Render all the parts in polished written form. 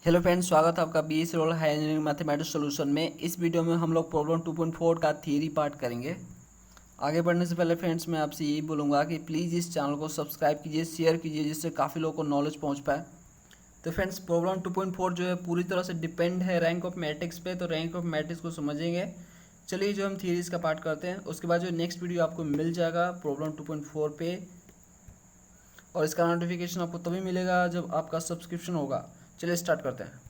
Hello friends, स्वागत है आपका BSc roll high engineering mathematics solution में। इस वीडियो में हम लोग प्रॉब्लम 2.4 का थियरी पार्ट करेंगे। आगे बढ़ने से पहले फ्रेंड्स मैं आपसे यही बोलूँगा कि प्लीज़ इस चैनल को सब्सक्राइब कीजिए, शेयर कीजिए, जिससे काफ़ी लोगों को नॉलेज पहुँच पाए। तो फ्रेंड्स प्रॉब्लम 2.4 जो है पूरी तरह से डिपेंड है रैंक ऑफ मैट्रिक्स पे, तो रैंक ऑफ मैट्रिक्स को समझेंगे। चलिए जो हम थियरीज का पार्ट करते हैं, उसके बाद जो नेक्स्ट वीडियो आपको मिल जाएगा प्रॉब्लम 2.4 पे, और इसका नोटिफिकेशन आपको तभी मिलेगा जब आपका सब्सक्रिप्शन होगा। चलिए स्टार्ट करते हैं।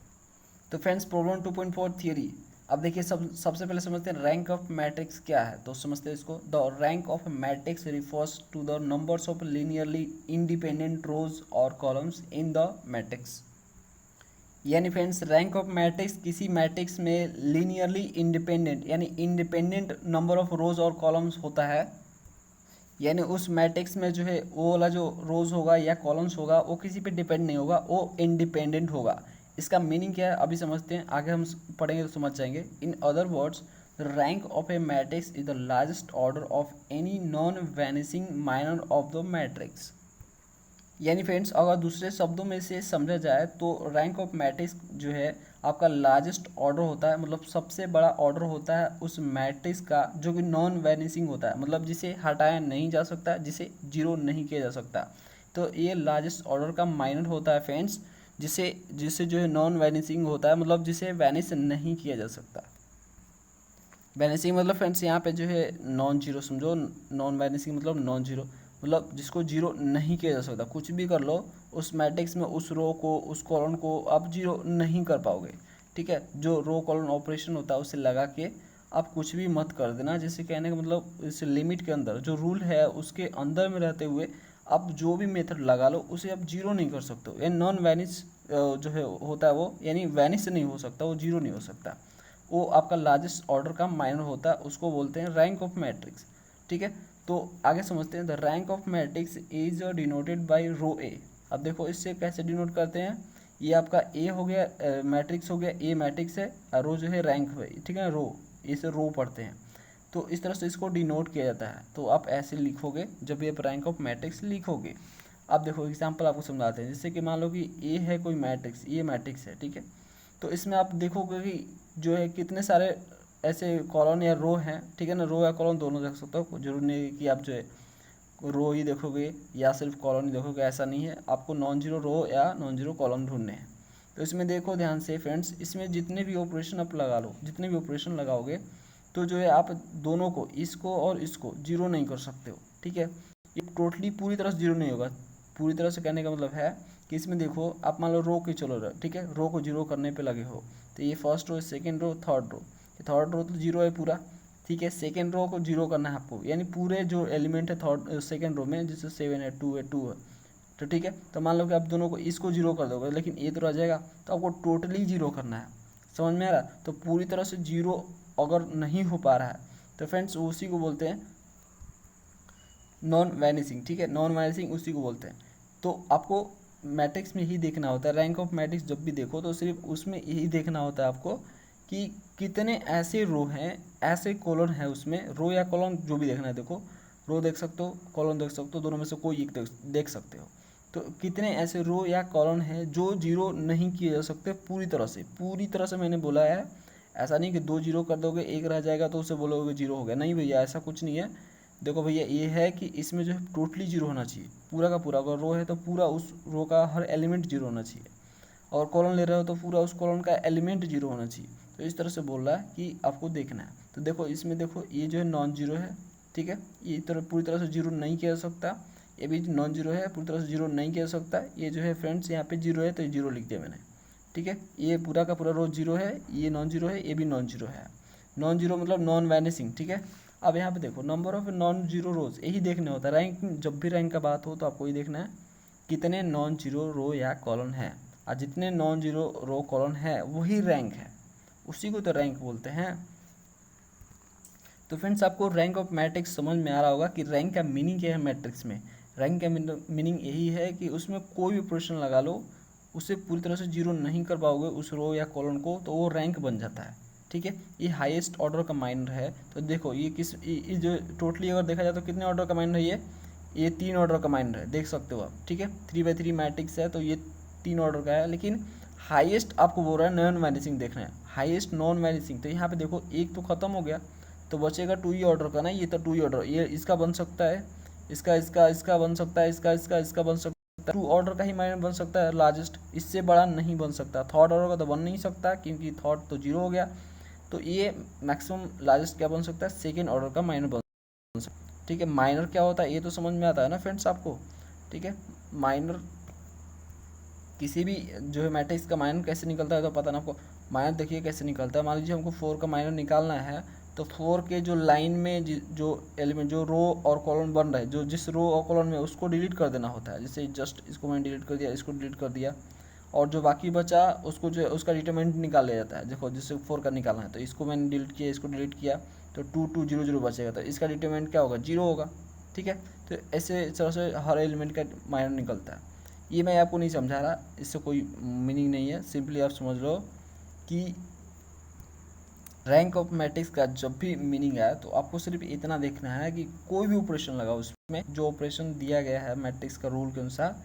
तो फ्रेंड्स प्रॉब्लम 2.4 थियरी। अब देखिए सबसे पहले समझते हैं रैंक ऑफ मैट्रिक्स क्या है। तो समझते हैं इसको। The rank of matrix refers to the numbers of linearly independent rows और कॉलम्स इन द मैट्रिक्स। यानी फ्रेंड्स रैंक ऑफ मैट्रिक्स किसी मैट्रिक्स में लीनियरली इंडिपेंडेंट यानी इंडिपेंडेंट नंबर ऑफ रोज और कॉलम्स होता है। यानी उस मैट्रिक्स में जो है वो वाला जो रोज होगा या कॉलम्स होगा वो किसी पे डिपेंड नहीं होगा, वो इंडिपेंडेंट होगा। इसका मीनिंग क्या है अभी समझते हैं, आगे हम पढ़ेंगे तो समझ जाएंगे। In other words, the rank of a matrix is the largest order of any non वैनिसिंग minor of the matrix. यानी फ्रेंड्स अगर दूसरे शब्दों में से समझा जाए तो रैंक ऑफ मैट्रिक्स जो है आपका लार्जेस्ट ऑर्डर होता है, मतलब सबसे बड़ा ऑर्डर होता है उस मैट्रिक्स का जो कि नॉन वैनिसिंग होता है, मतलब जिसे हटाया नहीं जा सकता, जिसे जीरो नहीं किया जा सकता। तो ये लार्जेस्ट ऑर्डर का माइनर होता है फ्रेंड्स, जिसे जिसे जो है नॉन वैनिसिंग होता है, मतलब जिसे वैनिश नहीं किया जा सकता। वैनिसिंग मतलब फ्रेंड्स यहाँ पे जो है नॉन जीरो समझो। नॉन वैनिसिंग मतलब नॉन जीरो, मतलब जिसको जीरो नहीं किया जा सकता। कुछ भी कर लो उस मैट्रिक्स में, उस रो को, उस कॉलम को आप जीरो नहीं कर पाओगे। ठीक है, जो रो कॉलम ऑपरेशन होता है उसे लगा के आप कुछ भी मत कर देना। जैसे कहने का मतलब इस लिमिट के अंदर जो रूल है उसके अंदर में रहते हुए आप जो भी मेथड लगा लो उसे आप जीरो नहीं कर सकते हो। यानी नॉन वैनिश जो है होता है वो, यानी वैनिश नहीं हो सकता, वो जीरो नहीं हो सकता। वो आपका लार्जेस्ट ऑर्डर का माइनर होता है, उसको बोलते हैं रैंक ऑफ मैट्रिक्स। ठीक है, तो आगे समझते हैं। The rank of matrix is denoted by rho A. अब देखो इससे कैसे डिनोट करते हैं। ये आपका ए हो गया, मैट्रिक्स हो गया, ए मैट्रिक्स है, और रो जो है रैंक है। ठीक है, रो, इसे रो पढ़ते हैं। तो इस तरह से इसको डिनोट किया जाता है। तो आप ऐसे लिखोगे जब भी आप रैंक ऑफ मैट्रिक्स लिखोगे। अब देखो एग्जाम्पल आपको समझाते हैं। जैसे कि मान लो कि ए है कोई मैट्रिक्स, ये मैट्रिक्स है। ठीक है, तो इसमें आप देखोगे कि जो है कितने सारे ऐसे कॉलम या रो हैं। ठीक है ना, रो या कॉलम दोनों देख सकते हो, जरूरी नहीं कि आप जो है रो ही देखोगे या सिर्फ कॉलम ही देखोगे, ऐसा नहीं है। आपको नॉन जीरो रो या नॉन जीरो कॉलम ढूंढने हैं। तो इसमें देखो ध्यान से फ्रेंड्स, इसमें जितने भी ऑपरेशन आप लगा लो, जितने भी ऑपरेशन लगाओगे तो जो है आप दोनों को, इसको और इसको जीरो नहीं कर सकते हो। ठीक है, ये टोटली पूरी तरह से जीरो नहीं होगा। पूरी तरह से कहने का मतलब है कि इसमें देखो आप मान लो रो के चलो रहे, ठीक है, रो को जीरो करने पे लगे हो। तो ये first row, second row, third row. Third row तो जीरो है पूरा। ठीक है, सेकंड रो को जीरो करना है आपको, यानी पूरे जो एलिमेंट है थर्ड सेकंड रो में, जैसे 7 है, 2 है, 2 है। तो ठीक है, तो मान लो कि आप दोनों को, इसको जीरो कर दोगे लेकिन ये तो रह जाएगा, तो आपको टोटली जीरो करना है। समझ में आ रहा? तो पूरी तरह से जीरो अगर नहीं हो पा रहा है तो फ्रेंड्स उसी को बोलते हैं नॉन वैनिसिंग। ठीक है, नॉन वैनिसिंग उसी को बोलते हैं। तो आपको मैट्रिक्स में ही देखना होता है, रैंक ऑफ मैट्रिक्स जब भी देखो तो सिर्फ उसमें यही देखना होता है आपको कि कितने ऐसे रो हैं, ऐसे कॉलम है उसमें। रो या कॉलम जो भी देखना है, देखो रो देख सकते हो, कॉलम देख सकते हो, दोनों में से कोई एक देख सकते हो। तो कितने ऐसे रो या कॉलम हैं जो जीरो नहीं किए जा सकते पूरी तरह से। पूरी तरह से मैंने बोला है, ऐसा नहीं कि दो जीरो कर दोगे एक रह जाएगा तो उसे बोलोगे जीरो हो गया। नहीं भैया, ऐसा कुछ नहीं है। देखो भैया, ये है कि इसमें जो है टोटली जीरो होना चाहिए, पूरा का पूरा। अगर रो है तो पूरा उस रो का हर एलिमेंट जीरो होना चाहिए, और कॉलम ले रहे हो तो पूरा उस कॉलम का एलिमेंट जीरो होना चाहिए। तो इस तरह से बोल रहा है कि आपको देखना है। तो देखो इसमें देखो ये जो है नॉन जीरो है। ठीक है, ये तरह पूरी तरह से जीरो नहीं किया जा सकता। ये भी नॉन जीरो है, पूरी तरह से जीरो नहीं किया जा सकता। ये जो है फ्रेंड्स यहाँ पे जीरो है तो ये जीरो लिख दिया मैंने। ठीक है, ये पूरा का पूरा रो जीरो है, ये नॉन जीरो है, ये भी नॉन जीरो है। नॉन जीरो मतलब नॉन वैनिसिंग। ठीक है, अब यहाँ पे देखो नंबर ऑफ नॉन जीरो रोज, यही देखने होता है। रैंक, जब भी रैंक का बात हो तो आपको ये देखना है कितने नॉन जीरो रो या कॉलम है, और जितने नॉन जीरो रो कॉलम है वही रैंक है, उसी को तो रैंक बोलते हैं। तो फ्रेंड्स आपको रैंक ऑफ मैट्रिक्स समझ में आ रहा होगा कि रैंक का मीनिंग क्या है मैट्रिक्स में। रैंक का मीनिंग यही है कि उसमें कोई भी ऑपरेशन लगा लो, उसे पूरी तरह से जीरो नहीं कर पाओगे उस रो या कॉलम को, तो वो रैंक बन जाता है। ठीक है, ये हाईएस्ट ऑर्डर का माइनर है। तो देखो ये ये जो टोटली अगर देखा जाए तो कितने ऑर्डर का माइनर है ये 3 ऑर्डर का माइनर है, देख सकते हो आप। ठीक है, 3 बाई 3 मैट्रिक्स है तो ये 3 ऑर्डर का है, लेकिन हाईएस्ट आपको बोल रहा है नॉन वैनिशिंग देखना है, हाईएस्ट नॉन वैनिशिंग। तो यहाँ पे देखो एक तो खत्म हो गया, तो बचेगा 2 ही ऑर्डर का ना, ये तो 2 ही ऑर्डर, ये इसका बन सकता है, इसका बन सकता है, इसका बन सकता है। 2 ऑर्डर का ही माइनर बन सकता है लार्जेस्ट, इससे बड़ा नहीं बन सकता। थर्ड ऑर्डर का तो बन नहीं सकता क्योंकि थर्ड तो 0 हो गया। तो ये मैक्सिमम लार्जेस्ट क्या बन सकता है, सेकेंड ऑर्डर का माइनर बन सकता है। ठीक है, माइनर क्या होता है ये तो समझ में आता है ना फ्रेंड्स आपको। ठीक है, माइनर किसी भी जो है मैट्रिक्स का माइनर कैसे निकलता है तो पता ना आपको। माइनर देखिए कैसे निकलता है, मान लीजिए हमको 4 का माइनर निकालना है, तो 4 के जो लाइन में जो एलिमेंट जो रो और कॉलम बन रहा है, जो जिस रो और कॉलम में उसको डिलीट कर देना होता है। जैसे जस्ट इसको मैंने डिलीट कर दिया, इसको डिलीट कर दिया, और जो बाकी बचा उसको जो उसका डिटरमिनेंट निकाल लिया जाता है। देखो जिससे 4 का निकालना है, तो इसको मैंने डिलीट किया, इसको डिलीट किया, तो 2 2 0 0 बचेगा, तो इसका डिटरमिनेंट क्या होगा, 0 होगा। ठीक है, तो ऐसे तरह से हर एलिमेंट का माइनर निकलता है। ये मैं आपको नहीं समझा रहा, इससे कोई मीनिंग नहीं है, सिंपली आप समझ लो कि रैंक ऑफ मैट्रिक्स का जब भी मीनिंग आए तो आपको सिर्फ इतना देखना है कि कोई भी ऑपरेशन लगा उसमें, जो ऑपरेशन दिया गया है मैट्रिक्स का रूल के अनुसार,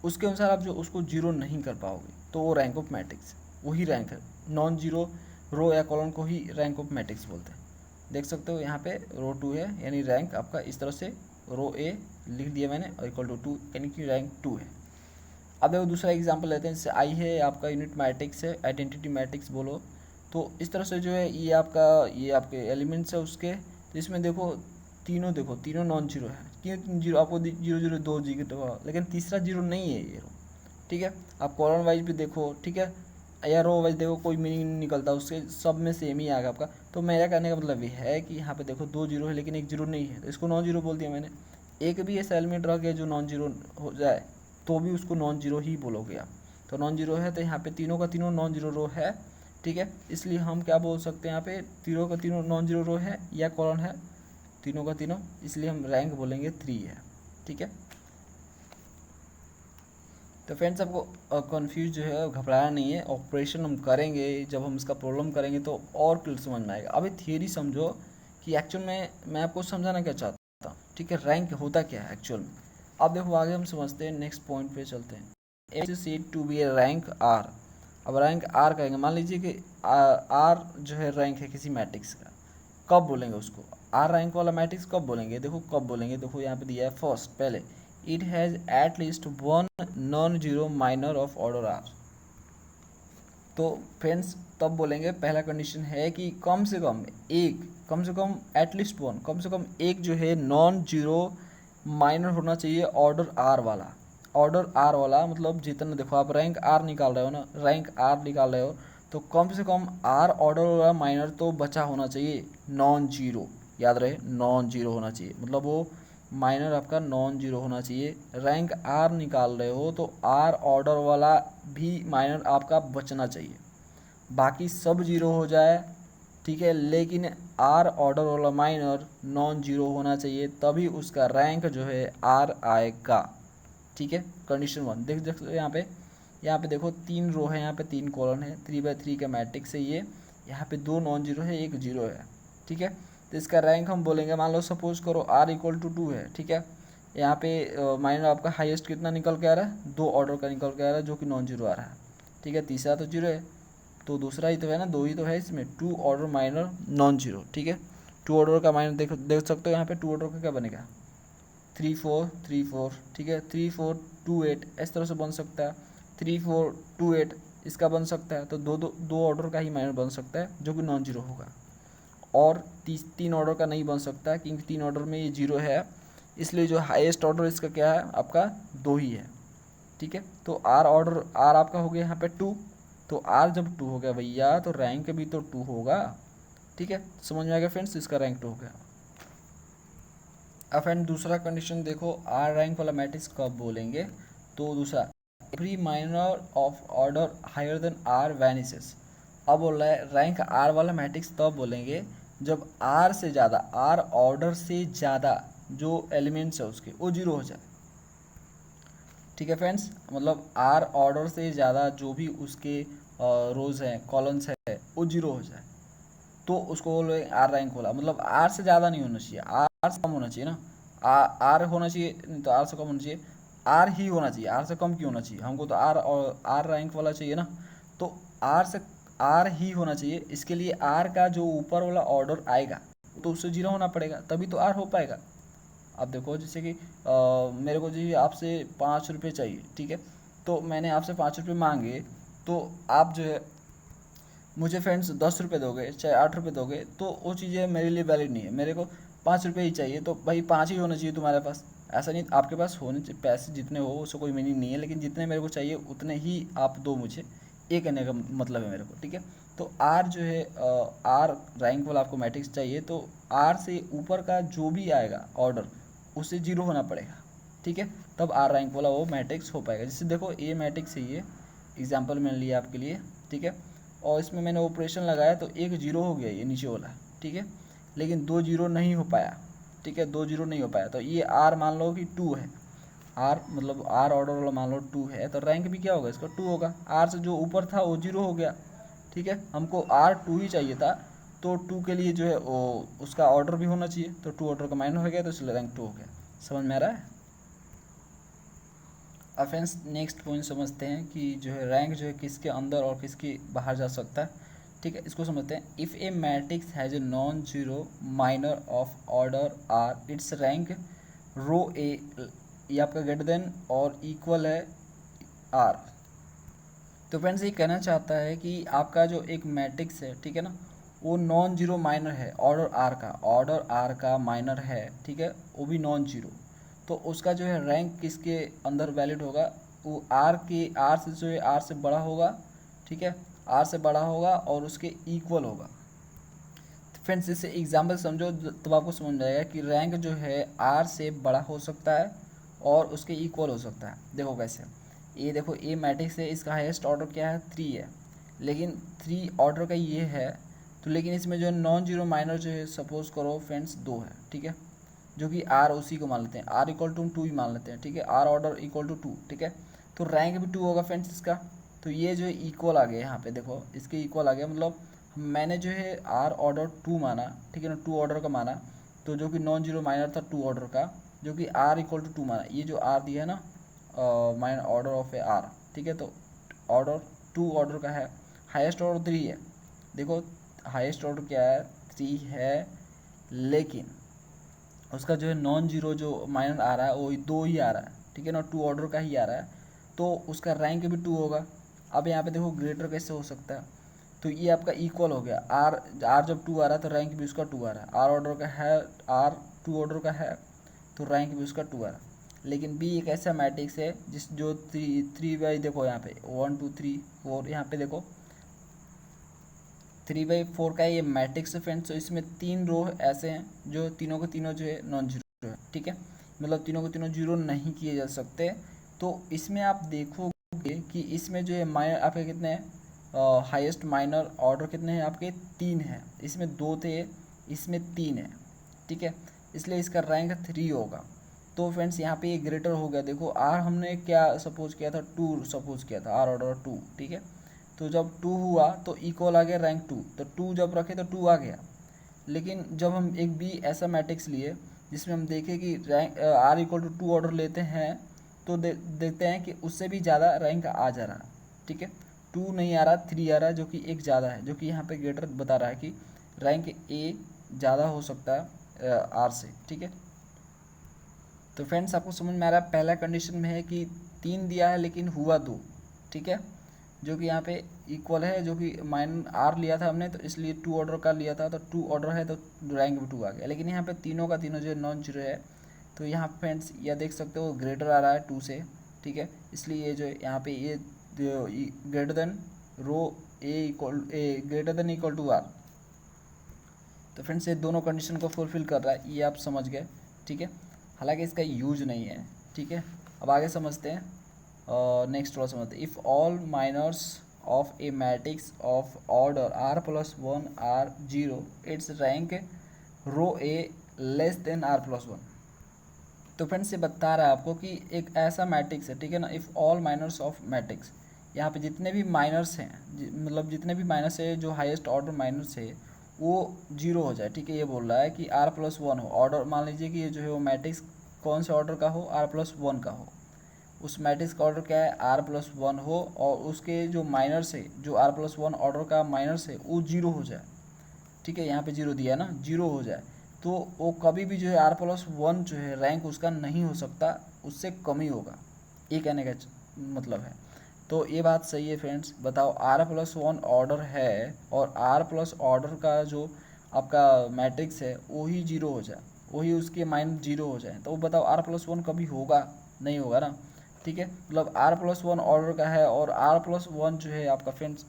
उसके अनुसार आप जो उसको 0 नहीं कर पाओगे तो वो रैंक ऑफ मैट्रिक्स, वही रैंक है। नॉन जीरो रो या कॉलम को ही रैंक ऑफ मैट्रिक्स बोलते हैं। देख सकते हो यहाँ पे रो 2 है, यानी रैंक आपका इस तरह से रो ए लिख दिया मैंने और इक्वल टू 2, यानी कि रैंक 2 है। अब देखो दूसरा एग्जांपल लेते हैं, जैसे आई है आपका यूनिट मैट्रिक्स है, आइडेंटिटी मैट्रिक्स बोलो, तो इस तरह से जो है ये आपके एलिमेंट्स है उसके। तो इसमें देखो तीनों नॉन जीरो है। क्यों जीरो, आपको 0 0 2 जीरो, लेकिन तीसरा जीरो नहीं है ये रो। ठीक है, आप कॉलम वाइज भी देखो, ठीक है, या रो वाइज देखो, कोई मीनिंग नहीं निकलता उससे, सब में सेम ही आएगा आपका। तो मेरा कहने का मतलब ये है कि यहाँ पे देखो 2 जीरो है लेकिन 1 जीरो नहीं है, तो इसको नॉन जीरो बोल दिया मैंने। एक भी ऐसा एलिमेंट रह गया जो नॉन जीरो हो जाए तो भी उसको नॉन जीरो ही बोलोगे आप। तो नॉन जीरो है तो यहाँ पे तीनों का तीनों नॉन जीरो रो है। ठीक है, इसलिए हम क्या बोल सकते हैं, यहाँ पे तीनों का तीनों नॉन जीरो रो है या कॉलम है, तीनों का तीनों, इसलिए हम रैंक बोलेंगे 3 है। ठीक है, तो फ्रेंड्स आपको कंफ्यूज जो है घबराना नहीं है, ऑपरेशन हम करेंगे जब हम इसका प्रॉब्लम करेंगे तो और क्लियर समझ में आएगा। अभी थियरी समझो कि एक्चुअल में मैं आपको समझाना क्या चाहता हूँ। ठीक है, रैंक होता क्या है एक्चुअल में। अब देखो आगे हम समझते हैं, नेक्स्ट पॉइंट पे चलते हैं। H to be A rank R. अब रैंक आर कहेंगे, मान लीजिए कि आर जो है रैंक है किसी मैट्रिक्स का, कब बोलेंगे उसको, आर रैंक वाला मैट्रिक्स कब बोलेंगे, देखो कब बोलेंगे, देखो यहाँ पे दिया है फर्स्ट, पहले it has at least one non zero minor of order R. तो फ्रेंड्स तब बोलेंगे, पहला कंडीशन है कि कम से कम एक, कम से कम एटलीस्ट वन, कम से कम एक जो है नॉन जीरो माइनर होना चाहिए ऑर्डर आर वाला। ऑर्डर आर वाला मतलब जितना, देखो आप रैंक आर निकाल रहे हो ना, रैंक आर निकाल रहे हो, तो कम से कम आर ऑर्डर वाला माइनर तो बचा होना चाहिए नॉन जीरो। याद रहे नॉन जीरो होना चाहिए, मतलब वो माइनर आपका नॉन जीरो होना चाहिए। रैंक आर निकाल रहे हो तो आर ऑर्डर वाला भी माइनर आपका बचना चाहिए, बाकी सब जीरो हो जाए। ठीक है, लेकिन आर ऑर्डर वाला माइनर नॉन जीरो होना चाहिए, तभी उसका रैंक जो है आर आएगा। ठीक है, कंडीशन 1 देख देखो यहाँ पे देखो 3 रो है, यहाँ पे 3 कॉलम है, 3x3 का मैट्रिक्स है ये, यहाँ पे 2 नॉन जीरो है, 1 जीरो है। ठीक है, तो इसका रैंक हम बोलेंगे, मान लो सपोज करो r इक्वल टू 2 है। ठीक है, यहाँ पे माइनर आपका हाईएस्ट कितना निकल के आ रहा है, 2 ऑर्डर का निकल के आ रहा है जो कि नॉन जीरो आ रहा है। ठीक है, तीसरा तो जीरो है, तो दूसरा ही तो है ना, 2 ही तो है इसमें, 2 ऑर्डर माइनर नॉन जीरो। ठीक है, 2 ऑर्डर का माइनर देख सकते हो, यहाँ पे 2 ऑर्डर का क्या बनेगा, 3 4 3 4। ठीक है, 3 4 2 8 इस तरह से बन सकता है, 3 4 2 8 इसका बन सकता है। तो दो ऑर्डर का ही माइनर बन सकता है जो कि नॉन जीरो होगा, और 3 ऑर्डर का नहीं बन सकता क्योंकि 3 ऑर्डर में ये जीरो है, इसलिए जो हाईएस्ट ऑर्डर इसका क्या है आपका 2 ही है। ठीक है, तो आर ऑर्डर आर आपका हो गया यहाँ पे 2, तो आर जब 2 हो गया भैया तो रैंक भी तो 2 होगा। ठीक है, समझ में आ गया फ्रेंड्स, इसका रैंक 2 हो गया। अब फ्रेंड दूसरा कंडीशन देखो, आर रैंक वाला मैट्रिक्स कब बोलेंगे, तो दूसरा every minor of order higher than R vanishes. अब बोल रहा है रैंक आर वाला मैट्रिक्स तब बोलेंगे जब आर से ज़्यादा, आर ऑर्डर से ज़्यादा जो एलिमेंट्स है उसके वो जीरो हो जाए। ठीक है फ्रेंड्स, मतलब आर ऑर्डर से ज़्यादा जो भी उसके रोज हैं कॉलम्स है वो जीरो हो जाए, तो उसको बोले आर रैंक वाला। मतलब आर से ज़्यादा नहीं होना चाहिए, आर से कम होना चाहिए ना, आर होना चाहिए, नहीं तो आर से कम होना चाहिए, आर ही होना चाहिए, आर से कम क्यों होना चाहिए हमको, तो आर और आर रैंक वाला चाहिए ना। तो आर से आर ही होना चाहिए। इसके लिए आर का जो ऊपर वाला ऑर्डर आएगा तो उससे 0 होना पड़ेगा, तभी तो आर हो पाएगा। अब देखो जैसे कि मेरे को जी आपसे 5 रुपये चाहिए, ठीक है, तो मैंने आपसे 5 रुपये मांगे, तो आप जो है मुझे फ्रेंड्स 10 रुपये दोगे चाहे 8 रुपये दोगे, तो वो चीज़ें मेरे लिए वैलिड नहीं है। मेरे को 5 रुपये ही चाहिए, तो भाई 5 ही होना चाहिए तुम्हारे पास। ऐसा नहीं आपके पास होने चाहिए पैसे जितने हो, उससे कोई मीनिंग नहीं है, लेकिन जितने मेरे को चाहिए उतने ही आप दो मुझे, ये कहने का मतलब है मेरे को, ठीक है। तो आर जो है आर रैंक वाला आपको मैट्रिक्स चाहिए, तो आर से ऊपर का जो भी आएगा ऑर्डर उससे 0 होना पड़ेगा, ठीक है, तब आर रैंक वाला वो मैट्रिक्स हो पाएगा। जैसे देखो ए मैट्रिक्स है, ये एग्जाम्पल मैंने लिया आपके लिए, ठीक है, और इसमें मैंने ऑपरेशन लगाया तो एक 0 हो गया ये नीचे वाला, ठीक है, लेकिन 2 0 नहीं हो पाया, ठीक है, 2 0 नहीं हो पाया, तो ये आर मान लो कि 2 है। आर मतलब आर ऑर्डर वाला मान लो 2 है, तो रैंक भी क्या होगा इसका 2 होगा। आर से जो ऊपर था वो 0 हो गया, ठीक है, हमको आर 2 ही चाहिए था, तो 2 के लिए जो है वो उसका ऑर्डर भी होना चाहिए, तो 2 ऑर्डर का माइनस हो गया, तो इसलिए रैंक 2 हो गया। समझ में आ रहा है। अब फ्रेंड्स नेक्स्ट पॉइंट समझते हैं कि जो है रैंक जो है किसके अंदर और किसके बाहर जा सकता है, ठीक है, इसको समझते हैं। If a matrix has a non zero minor of order R, its rank rho A, ये आपका ग्रेटर देन और इक्वल है आर। तो फ्रेंड्स ये कहना चाहता है कि आपका जो एक मैट्रिक्स है, ठीक है ना, वो नॉन जीरो माइनर है, ऑर्डर आर का माइनर है, ठीक है, वो भी नॉन जीरो, तो उसका जो है रैंक किसके अंदर वैलिड होगा, वो आर से जो है आर से बड़ा होगा, ठीक है, आर से बड़ा होगा और उसके इक्वल होगा। तो फ्रेंड्स इससे एग्जाम्पल समझो तब आपको समझ जाएगा कि रैंक जो है आर से बड़ा हो सकता है और उसके इक्वल हो सकता है। देखो कैसे, ये देखो ए मैट्रिक्स है, इसका हाईएस्ट ऑर्डर क्या है 3 है, लेकिन 3 ऑर्डर का ये है, तो लेकिन इसमें जो नॉन जीरो माइनर जो है सपोज करो फ्रेंड्स 2 है, ठीक है, जो कि आर उसी को मान लेते हैं, आर इक्वल टू 2 ही मान लेते हैं, ठीक है, आर ऑर्डर इक्वल टू 2, ठीक है, तो रैंक भी 2 होगा फ्रेंड्स इसका। तो ये जो है इक्वल आ गया यहाँ पे, देखो इसके इक्वल आ गया, मतलब मैंने जो है आर ऑर्डर 2 माना, ठीक है ना, 2 ऑर्डर का माना, तो जो कि नॉन जीरो माइनर था 2 ऑर्डर का, जो कि आर इक्वल टू 2 माना, ये जो आर दिया है ना minor order of A R, ठीक है, तो ऑर्डर 2 ऑर्डर का है, हाईएस्ट ऑर्डर 3 है, देखो हाईएस्ट ऑर्डर क्या है 3 है, लेकिन उसका जो है नॉन जीरो जो माइनर आ रहा है वो 2 ही आ रहा है, ठीक है ना, 2 ऑर्डर का ही आ रहा है, तो उसका रैंक भी 2 होगा। अब यहाँ पे देखो ग्रेटर कैसे हो सकता है, तो ये आपका इक्वल हो गया, आर जब 2 आ रहा है तो रैंक भी उसका 2 आ रहा है, आर ऑर्डर का है, आर 2 ऑर्डर का है, तो रैंक भी उसका 2 आ रहा है। लेकिन बी एक ऐसा मैट्रिक्स है जिस जो 3 बाई, देखो यहाँ पे 1 2 3 4, यहाँ पे देखो 3/4 का ये मैट्रिक्स है फ्रेंड्स, तो इसमें 3 रो ऐसे हैं जो तीनों के तीनों जो है नॉन जीरो है, ठीक है, मतलब तीनों के तीनों जीरो नहीं किए जा सकते। तो इसमें आप देखोगे कि इसमें जो है माइनर आपके कितने हैं, हाईएस्ट माइनर ऑर्डर कितने हैं आपके 3 हैं, इसमें 2 थे, इसमें 3 है, ठीक है, इसलिए इसका रैंक 3 होगा। तो फ्रेंड्स यहाँ पे ये ग्रेटर हो गया, देखो आर हमने क्या सपोज किया था 2 सपोज किया था, आर ऑर्डर 2, ठीक है, तो जब 2 हुआ तो इक्वल आ गया रैंक 2, तो 2 जब रखे तो 2 आ गया। लेकिन जब हम एक बी ऐसा मैट्रिक्स लिए जिसमें हम देखें कि rank R equal to 2 order लेते हैं, तो देखते हैं कि उससे भी ज़्यादा रैंक आ जा रहा है, ठीक है, 2 नहीं आ रहा 3 आ रहा है, जो कि एक ज़्यादा है, जो कि यहाँ पे ग्रेटर बता रहा है कि रैंक ए ज़्यादा हो सकता है आर से, ठीक है। तो फ्रेंड्स आपको समझ में आ रहा है, पहला कंडीशन में है कि 3 दिया है लेकिन हुआ 2, ठीक है, जो कि यहाँ पे इक्वल है, जो कि माइन आर लिया था हमने तो इसलिए 2 ऑर्डर का लिया था, तो 2 ऑर्डर है तो रैंक भी 2 आ गया। लेकिन यहाँ पे तीनों का तीनों जो नॉन जीरो है, तो यहाँ फ्रेंड्स यह देख सकते हो ग्रेटर आ रहा है 2 से, ठीक है, इसलिए ये जो है यहाँ पे ये greater than rho A greater than equal to R. तो फ्रेंड्स ये दोनों कंडीशन को फुलफिल कर रहा है, ये आप समझ गए, ठीक है, हालांकि इसका यूज नहीं है, ठीक है। अब आगे समझते हैं, नेक्स्ट वाला समझते हैं। If all minors of a matrix of order r+1 R 0, it's rank rho A less than r+1। तो फ्रेंड्स ये बता रहा है आपको कि एक ऐसा मैट्रिक्स है, ठीक है ना, if all minors of matrix, यहाँ पे जितने भी माइनर्स हैं मतलब जितने भी माइनर्स है जो हाईएस्ट ऑर्डर माइनर्स है वो 0 हो जाए, ठीक है, ये बोल रहा है कि r+1 हो ऑर्डर, मान लीजिए कि ये जो है वो मैट्रिक्स कौन से ऑर्डर का हो, r+1 का हो, उस मैट्रिक्स का ऑर्डर क्या है, r+1 हो, और उसके जो माइनर्स है, जो r+1 ऑर्डर का माइनर्स है वो जीरो हो जाए। ठीक है, यहाँ पे जीरो दिया है ना, जीरो हो जाए तो वो कभी भी जो है r+1 जो है रैंक उसका नहीं हो सकता, उससे कम ही होगा, ये कहने का मतलब है। तो ये बात सही है फ्रेंड्स। बताओ r+1 ऑर्डर है और r+ ऑर्डर का जो आपका मैट्रिक्स है वही जीरो हो जाए, वही उसके माइनस जीरो हो जाए, तो वो बताओ r+1 कभी होगा, नहीं होगा ना। ठीक है, मतलब r+1 ऑर्डर का है और r+1 जो है आपका फ्रेंड्स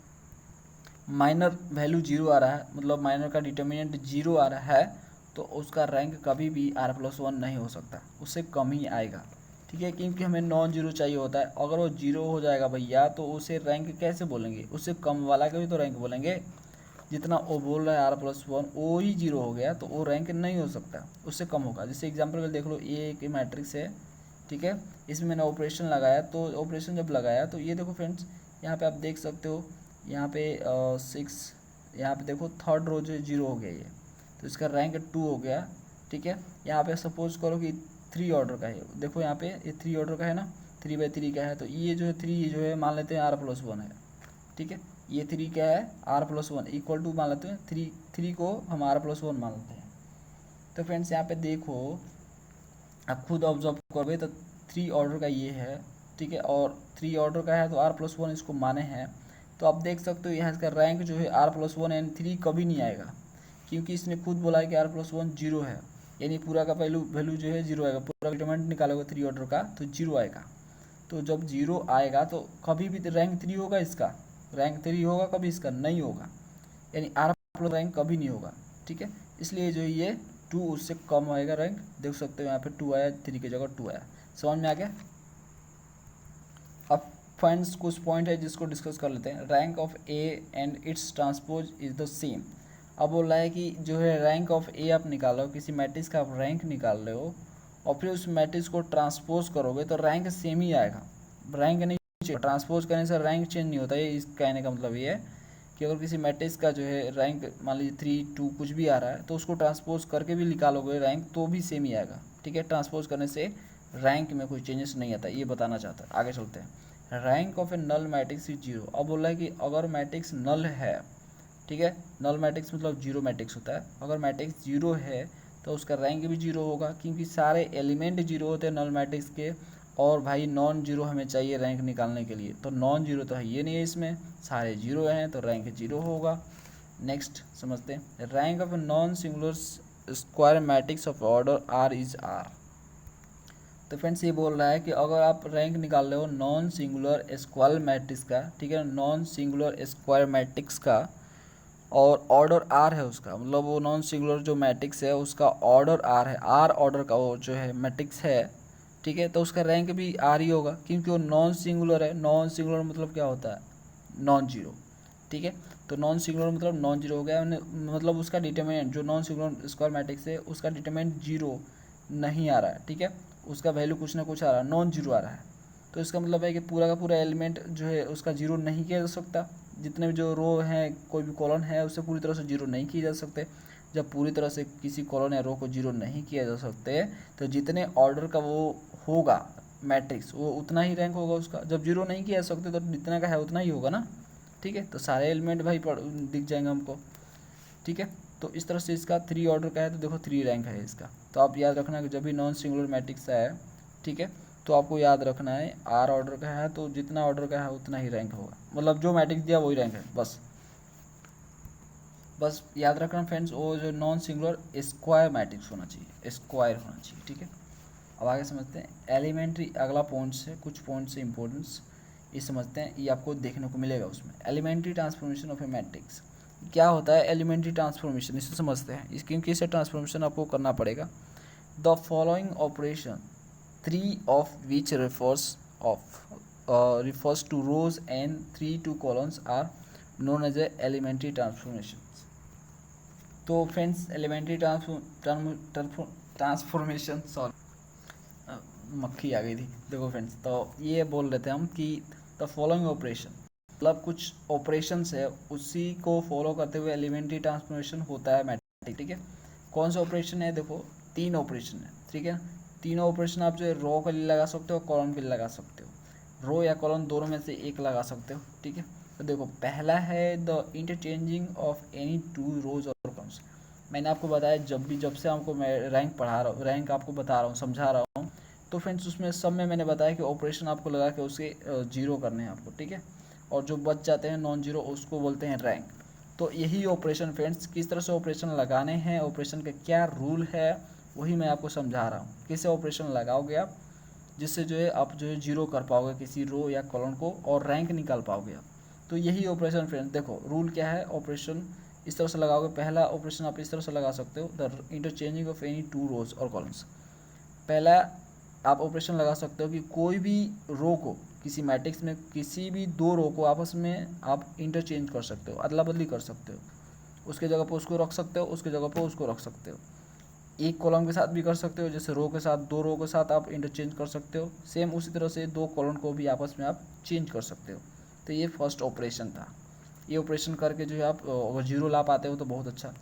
माइनर वैल्यू जीरो आ रहा है, मतलब माइनर का डिटर्मिनेंट जीरो आ रहा है, तो उसका रैंक कभी भी r+1 नहीं हो सकता, उससे कम ही आएगा। ठीक है, क्योंकि हमें नॉन जीरो चाहिए होता है। अगर वो जीरो हो जाएगा भैया तो उसे रैंक कैसे बोलेंगे, उससे कम वाला का भी तो रैंक बोलेंगे। जितना वो बोल रहा है r+1 वो ही जीरो हो गया तो वो रैंक नहीं हो सकता, उससे कम होगा। जैसे एग्जाम्पल में देख लो, ये एक मैट्रिक्स है, ठीक है, इसमें मैंने ऑपरेशन लगाया, तो ऑपरेशन जब लगाया तो ये देखो फ्रेंड्स, यहाँ पे आप देख सकते हो, यहाँ पे 6, यहाँ पे देखो थर्ड रो जो जीरो हो गया ये, तो इसका रैंक 2 हो गया। ठीक है, यहाँ पे सपोज करो कि 3 ऑर्डर का है, देखो यहाँ पे ये 3 ऑर्डर का है ना, 3/3 का है, तो ये जो है 3 जो है मान लेते हैं r+1 है। ठीक है, ये 3 क्या है, r+1 इक्वल टू मान लेते हैं 3 को हम r+1 मान लेते हैं। तो फ्रेंड्स यहाँ पे देखो, आप खुद ऑब्जर्व करोगे तो 3 ऑर्डर का ये है। ठीक है, और 3 ऑर्डर का है तो r+1 इसको माने हैं, तो आप देख सकते हो यहाँ इसका रैंक जो है r+1 एंड 3 कभी नहीं आएगा, क्योंकि इसने खुद बोला है कि r+1 जीरो है, यानी पूरा का वैल्यू जो है जीरो आएगा। पूरा डिटरमिनेंट निकालोगे 3 ऑर्डर का तो जीरो आएगा, तो जब जीरो आएगा तो कभी भी रैंक 3 होगा, इसका रैंक 3 होगा, कभी इसका नहीं होगा, यानी r+ रैंक कभी नहीं होगा। ठीक है, इसलिए जो ये 2 उससे कम आएगा रैंक, देख सकते हो यहाँ पे 2 आया, 3 की जगह 2 आया। समझ में आ गया। अब फ्रेंड्स कुछ पॉइंट है जिसको डिस्कस कर लेते हैं। Rank of A and it's transpose is the same. अब बोल रहा है कि जो है रैंक ऑफ ए आप निकालो, किसी मैट्रिक्स का आप रैंक निकाल रहे हो और फिर उस मैट्रिक्स को ट्रांसपोज करोगे तो रैंक सेम ही आएगा, रैंक नहीं, ट्रांसपोज करने से रैंक चेंज नहीं होता। ये इस कहने का मतलब ये है कि अगर किसी मैट्रिक्स का जो है रैंक मान लीजिए 3, 2 कुछ भी आ रहा है, तो उसको ट्रांसपोज करके भी निकालोगे रैंक तो भी सेम ही आएगा। ठीक है, ट्रांसपोज करने से रैंक में कोई चेंजेस नहीं आता, ये बताना चाहता है। आगे चलते हैं। Rank of a null matrix is zero. अब बोल रहा है कि अगर मैट्रिक्स नल है, ठीक है, नल मैट्रिक्स मतलब जीरो मैट्रिक्स होता है, अगर मैट्रिक्स जीरो है तो उसका रैंक भी जीरो होगा, क्योंकि सारे एलिमेंट जीरो होते हैं नल मैट्रिक्स के। और भाई नॉन जीरो हमें चाहिए रैंक निकालने के लिए, तो नॉन जीरो तो है ये नहीं है, इसमें सारे जीरो हैं तो रैंक जीरो होगा। नेक्स्ट समझते हैं। Rank of non singular square matrix of order R is R. तो फ्रेंड्स ये बोल रहा है कि अगर आप रैंक निकाल रहे हो नॉन सिंगुलर स्क्वायर मैट्रिक्स का, ठीक है, नॉन सिंगुलर स्क्वायर मैट्रिक्स का, और ऑर्डर आर है उसका, मतलब वो नॉन सिंगुलर जो मैट्रिक्स है उसका ऑर्डर आर है, आर ऑर्डर का वो जो है मैट्रिक्स है, ठीक है, तो उसका रैंक भी आर ही होगा, क्योंकि वो नॉन सिंगुलर है। नॉन सिंगुलर मतलब क्या होता है, नॉन जीरो। ठीक है, तो नॉन सिंगुलर मतलब नॉन जीरो हो गया, मतलब उसका डिटरमिनेंट जो नॉन सिंगुलर स्क्वायर मैट्रिक्स है उसका डिटरमिनेंट जीरो नहीं आ रहा है। ठीक है, उसका वैल्यू कुछ ना कुछ आ रहा है, नॉन जीरो आ रहा है, तो इसका मतलब है कि पूरा का पूरा एलिमेंट जो है उसका जीरो नहीं किया जा सकता। जितने भी जो रो हैं, कोई भी कॉलम है, उसे पूरी तरह से जीरो नहीं किए जा सकते। जब पूरी तरह से किसी कॉलम या रो को जीरो नहीं किया जा सकते, तो जितने ऑर्डर का वो होगा मैट्रिक्स वो उतना ही रैंक होगा उसका। जब जीरो नहीं किया जा सकते तो जितना का है उतना ही होगा ना। ठीक है, तो सारे एलिमेंट भाई दिख जाएंगे हमको। ठीक है, तो इस तरह से इसका 3 ऑर्डर का है तो देखो 3 रैंक है इसका। तो आप याद रखना कि जब भी नॉन सिंगुलर मैट्रिक्स है, ठीक है, तो आपको याद रखना है आर ऑर्डर का है तो जितना ऑर्डर का है उतना ही रैंक होगा, मतलब जो मैट्रिक्स दिया वही रैंक है। बस याद रखना फ्रेंड्स, वो जो नॉन सिंगुलर स्क्वायर मैट्रिक्स होना चाहिए, स्क्वायर होना चाहिए। ठीक है, अब आगे समझते हैं एलिमेंट्री। अगला पॉइंट्स है, कुछ पॉइंट्स से इंपॉर्टेंस ये समझते हैं, ये आपको देखने को मिलेगा उसमें। Elementary transformation of a matrix क्या होता है, एलिमेंट्री ट्रांसफॉर्मेशन, इसे समझते हैं। इस क्योंकि इसे ट्रांसफॉर्मेशन आपको करना पड़ेगा। The following operation, 3 of which refers to rows and 3 to columns are known as a elementary transformations। तो फ्रेंड्स एलिमेंट्री ट्रांसफॉर्मेशन, सॉरी मक्खी आ गई थी। देखो फ्रेंड्स, तो ये बोल रहे थे हम कि द फॉलोइंग ऑपरेशन, मतलब कुछ ऑपरेशंस है उसी को फॉलो करते हुए एलिमेंट्री ट्रांसफॉर्मेशन होता है मैट्रिक्स। ठीक है, कौन सा ऑपरेशन है, देखो 3 ऑपरेशन है। ठीक है, तीनों ऑपरेशन आप जो है रो के लिए लगा सकते हो, कॉलम के लिए लगा सकते हो, रो या कॉलम दोनों में से एक लगा सकते हो, ठीक है। तो देखो पहला है the interchanging of any two rows और कॉलम्स। मैंने आपको बताया जब से आपको मैं रैंक पढ़ा रहा हूँ, रैंक आपको बता रहा हूँ, समझा रहा हूँ, तो फ्रेंड्स उसमें सब में मैंने बताया कि ऑपरेशन आपको लगा के उसके जीरो करने हैं आपको, ठीक है। और जो बच जाते हैं नॉन जीरो उसको बोलते हैं रैंक। तो यही ऑपरेशन फ्रेंड्स किस तरह से ऑपरेशन लगाने हैं, ऑपरेशन का क्या रूल है, वही मैं आपको समझा रहा हूँ। कैसे ऑपरेशन लगाओगे आप, जिससे जो है आप जो है जीरो कर पाओगे किसी रो या कॉलम को और रैंक निकाल पाओगे आप। तो यही ऑपरेशन फ्रेंड्स, देखो रूल क्या है, ऑपरेशन इस तरह से लगाओगे। पहला ऑपरेशन आप इस तरह से लगा सकते हो, the interchanging of any two rows और कॉलम्स। पहला आप ऑपरेशन लगा सकते हो कि कोई भी रो को, किसी मैट्रिक्स में किसी भी दो रो को आपस में आप इंटरचेंज कर सकते हो, अदला बदली कर सकते हो। उसके जगह पर उसको रख सकते हो, उसके जगह पर उसको रख सकते हो। एक कॉलम के साथ भी कर सकते हो, जैसे रो के साथ, दो रो के साथ आप इंटरचेंज कर सकते हो। सेम उसी तरह से दो कॉलम को भी आपस में आप चेंज कर सकते हो। तो ये फर्स्ट ऑपरेशन था। ये ऑपरेशन करके जो है आप अगर जीरो ला पाते हो तो बहुत अच्छा।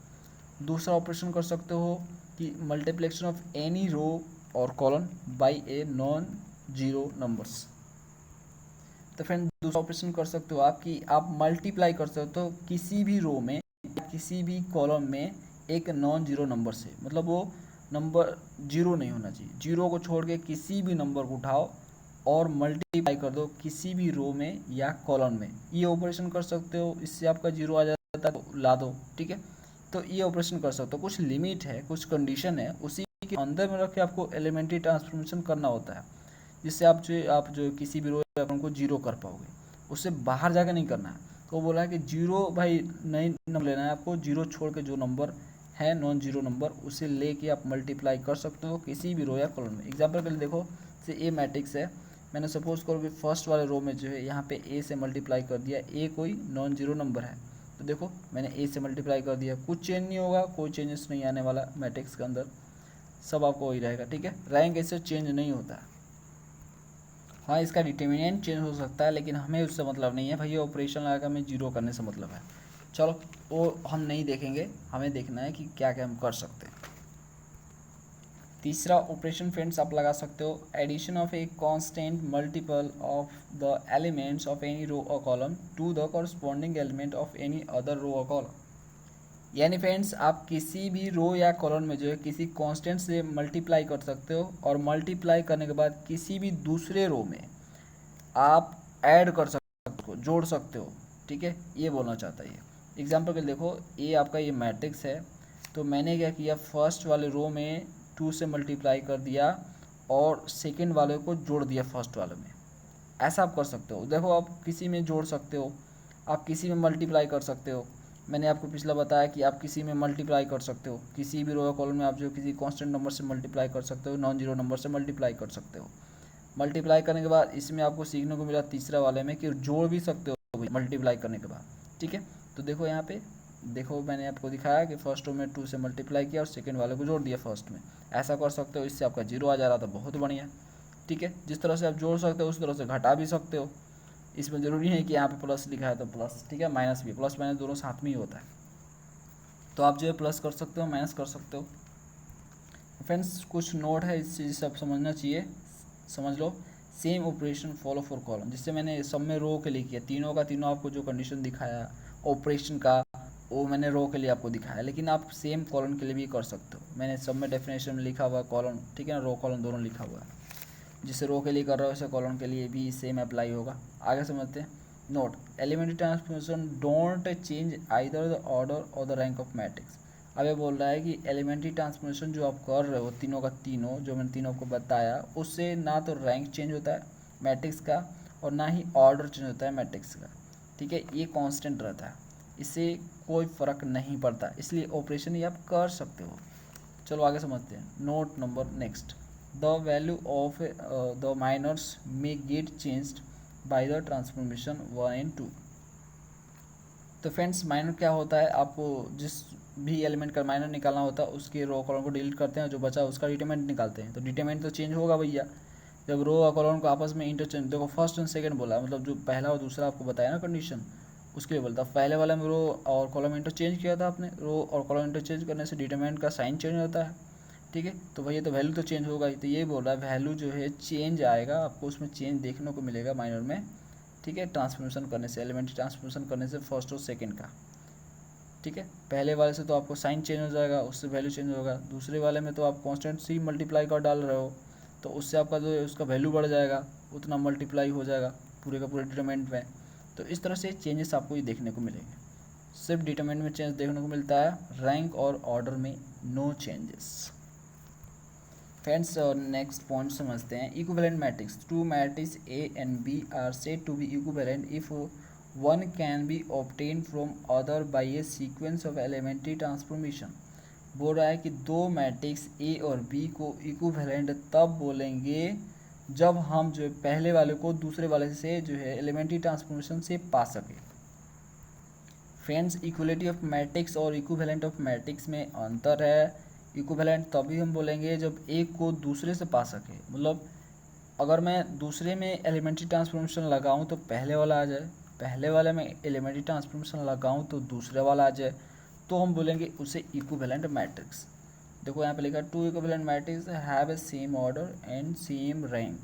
दूसरा ऑपरेशन कर सकते हो कि multiplication of any row or column by A non zero numbers. तो फ्रेंड दूसरा ऑपरेशन कर सकते हो आप कि आप मल्टीप्लाई कर सकते हो किसी भी रो में, किसी भी कॉलम में एक नॉन जीरो नंबर से, मतलब वो नंबर जीरो नहीं होना चाहिए। जीरो को छोड़ के किसी भी नंबर को उठाओ और मल्टीप्लाई कर दो किसी भी रो में या कॉलम में। ये ऑपरेशन कर सकते हो, इससे आपका जीरो आ जाता है तो ला दो, ठीक है। तो ये ऑपरेशन कर सकते हो। कुछ लिमिट है, कुछ कंडीशन है, उसी के अंदर में रख के आपको एलिमेंट्री ट्रांसफॉर्मेशन करना होता है, जिससे आप जो किसी भी रो या कॉलम को जीरो कर पाओगे। उससे बाहर जाके नहीं करना है। तो बोला है कि जीरो भाई नहीं नंबर लेना है आपको, जीरो छोड़ के जो नंबर है नॉन जीरो नंबर उसे लेके आप मल्टीप्लाई कर सकते हो किसी भी रो या कॉलम में। एग्जांपल के लिए देखो, से ए मैट्रिक्स है, मैंने सपोज करो कि फर्स्ट वाले रो में जो है यहाँ पे ए से मल्टीप्लाई कर दिया। ए कोई नॉन जीरो नंबर है, तो देखो मैंने ए से मल्टीप्लाई कर दिया, कुछ चेंज नहीं होगा, कोई चेंजेस नहीं आने वाला मैट्रिक्स के अंदर, सब आपको वही रहेगा, ठीक है। रैंक ऐसे चेंज नहीं होता है। हाँ इसका डिटर्मिनेंट चेंज हो सकता है, लेकिन हमें उससे मतलब नहीं है भैया, ऑपरेशन लगा हमें जीरो करने से मतलब है। चलो वो हम नहीं देखेंगे, हमें देखना है कि क्या क्या हम कर सकते हैं। तीसरा ऑपरेशन फ्रेंड्स आप लगा सकते हो, addition of a constant multiple of the elements of any row or column to the corresponding element of any other row or column. यानी फ्रेंड्स आप किसी भी रो या कॉलम में जो है किसी कांस्टेंट से मल्टीप्लाई कर सकते हो, और मल्टीप्लाई करने के बाद किसी भी दूसरे रो में आप ऐड कर सकते हो, जोड़ सकते हो, ठीक है। ये बोलना चाहता है ये। एग्जाम्पल के लिए देखो, ये आपका ये मैट्रिक्स है, तो मैंने क्या किया, फर्स्ट वाले रो में 2 से मल्टीप्लाई कर दिया और सेकंड वाले को जोड़ दिया फर्स्ट वाले में। ऐसा आप कर सकते हो। देखो आप किसी में जोड़ सकते हो, आप किसी में मल्टीप्लाई कर सकते हो। मैंने आपको पिछला बताया कि आप किसी में मल्टीप्लाई कर सकते हो, किसी भी रो या कॉलम में आप जो किसी कांस्टेंट नंबर से मल्टीप्लाई कर सकते हो, नॉन जीरो नंबर से मल्टीप्लाई कर सकते हो। मल्टीप्लाई करने के बाद इसमें आपको सीखने को मिला तीसरा वाले में कि जोड़ भी सकते हो मल्टीप्लाई करने के बाद, ठीक है। तो देखो यहाँ पे, देखो मैंने आपको दिखाया कि फर्स्ट रो में 2 से मल्टीप्लाई किया और सेकंड वाले को जोड़ दिया फर्स्ट में। ऐसा कर सकते हो, इससे आपका जीरो आ जा रहा था, बहुत बढ़िया, ठीक है। जिस तरह से आप जोड़ सकते हो उस तरह से घटा भी सकते हो। इसमें ज़रूरी है कि यहाँ पे प्लस लिखा है तो प्लस, ठीक है, माइनस भी, प्लस माइनस दोनों साथ में ही होता है। तो आप जो है प्लस कर सकते हो, माइनस कर सकते हो। फ्रेंड्स कुछ नोट है, इस चीज़ से आप समझना चाहिए, समझ लो। Same operation follow for column, जिससे मैंने सब में रो के लिए किया, तीनों का तीनों आपको जो कंडीशन दिखाया ऑपरेशन का, वो मैंने रो के लिए आपको दिखाया, लेकिन आप सेम कॉलम के लिए भी कर सकते हो। मैंने सब में डेफिनेशन में लिखा हुआ कॉलम, ठीक है ना, रो कॉलम दोनों लिखा हुआ है। जिसे रो के लिए कर रहे हो वैसे कॉलम के लिए भी सेम अप्लाई होगा। आगे समझते हैं। Note, elementary transformation don't change either the order और द रैंक ऑफ मैट्रिक्स। अब ये बोल रहा है कि एलिमेंट्री ट्रांसफॉर्मेशन जो आप कर रहे हो तीनों का तीनों, जो मैंने तीनों को बताया, उससे ना तो रैंक चेंज होता है मैट्रिक्स का और ना ही ऑर्डर चेंज होता है मैट्रिक्स का, ठीक है। ये कांस्टेंट रहता है, इससे कोई फ़र्क नहीं पड़ता, इसलिए ऑपरेशन ये आप कर सकते हो। चलो आगे समझते हैं। Note number next, the value of the minors may get changed by the transformation 1 and 2। तो फ्रेंड्स माइनर क्या होता है, आपको जिस भी एलिमेंट का माइनर निकालना होता है उसके रो कॉलम को डिलीट करते हैं, जो बचा उसका डिटरमिनेंट निकालते हैं। तो डिटरमिनेंट तो चेंज होगा भैया जब रो और कॉलम को आपस में इंटरचेंज, देखो फर्स्ट एंड सेकंड बोला, मतलब जो पहला और दूसरा आपको बताया ना कंडीशन, उसके लिए बोलता। पहले वाले में रो और कॉलम इंटरचेंज किया था आपने, रो और कॉलम इंटरचेंज करने से डिटरमिनेंट का साइन चेंज होता है, ठीक है। तो भैया तो वैल्यू तो चेंज होगा ही, तो ये बोल रहा है वैल्यू जो है चेंज आएगा, आपको उसमें चेंज देखने को मिलेगा माइनर में, ठीक है, ट्रांसफॉर्मेशन करने से, एलिमेंट्री ट्रांसफॉर्मेशन करने से फर्स्ट और सेकंड का, ठीक है। पहले वाले से तो आपको साइन चेंज हो जाएगा, उससे वैल्यू चेंज होगा। दूसरे वाले में तो आप कांस्टेंट सी मल्टीप्लाई कर डाल रहे हो, तो उससे आपका जो है उसका वैल्यू बढ़ जाएगा, उतना मल्टीप्लाई हो जाएगा पूरे का पूरे डिटरमिनेंट में। तो इस तरह से चेंजेस आपको ये देखने को मिलेंगे। सिर्फ डिटरमिनेंट में चेंज देखने को मिलता है, रैंक और ऑर्डर में no changes. Friends next point समझते हैं, equivalent matrix. Two matrix A and B are said to be equivalent if one can be obtained from other by a sequence of elementary transformation। बोल रहा है कि दो matrix A और B को equivalent तब बोलेंगे जब हम जो है पहले वाले को दूसरे वाले से जो है एलिमेंट्री ट्रांसफॉर्मेशन से पा सके। फ्रेंड्स इक्वलिटी ऑफ मैट्रिक्स और इक्विवेलेंट ऑफ मैट्रिक्स में अंतर है। इक्विवेलेंट तभी हम बोलेंगे जब एक को दूसरे से पा सके, मतलब अगर मैं दूसरे में एलिमेंट्री ट्रांसफॉर्मेशन लगाऊं तो पहले वाला आ जाए, पहले वाले में एलिमेंट्री ट्रांसफॉर्मेशन लगाऊं तो दूसरे वाला आ जाए, तो हम बोलेंगे उसे इक्विवेलेंट मैट्रिक्स। देखो यहाँ पे लिखा two equivalent matrix have a same order and same rank.